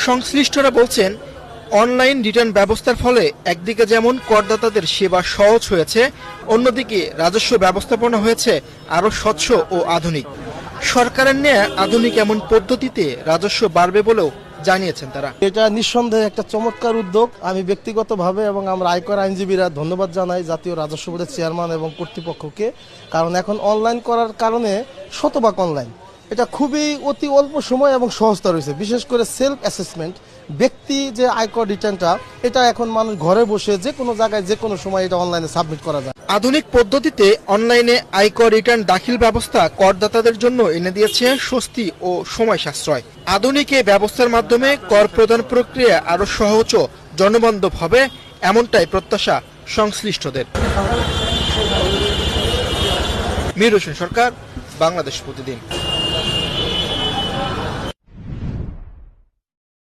সংশ্লিষ্টরা বলছেন, online return ব্যবস্থার ফলে একদিকে যেমন করদাতাদের সেবা সহজ হয়েছে, অন্যদিকে রাজস্ব ব্যবস্থাপনা হয়েছে আরও স্বচ্ছ ও আধুনিক। সরকারের নেয়া আধুনিক এমন পদ্ধতিতে রাজস্ব বাড়বে বলেও জানিয়েছেন তারা। এটা নিঃসন্দেহে একটা চমৎকার উদ্যোগ। আমি ব্যক্তিগতভাবে এবং আমরা আয়কর আইনজীবীরা ধন্যবাদ জানাই জাতীয় রাজস্ব বোর্ডের চেয়ারম্যান এবং কর্তৃপক্ষকে। কারণ এখন অনলাইন করার কারণে শতভাগ অনলাইন, এটা খুবই অতি অল্প সময় এবং সহজতা রয়েছে। বিশেষ করে সেলফ অ্যাসেসমেন্ট, ব্যক্তি যে আয়কর রিটার্নটা, এটা এখন মানুষ ঘরে বসে যে কোনো জায়গায় যে কোনো সময় এটা অনলাইনে সাবমিট করা যায়। আধুনিক পদ্ধতিতে অনলাইনে আয়কর রিটার্ন দাখিল ব্যবস্থা করদাতাদের জন্য এনে দিয়েছে স্বস্তি ও সময় সাশ্রয়। আধুনিক এই ব্যবস্থার মাধ্যমে কর প্রদান প্রক্রিয়া আরও সহজ ও জনবান্ধব হবে, এমনটাই প্রত্যাশা সংশ্লিষ্টদের। মীর হোসেন সরকার, বাংলাদেশ প্রতিদিন।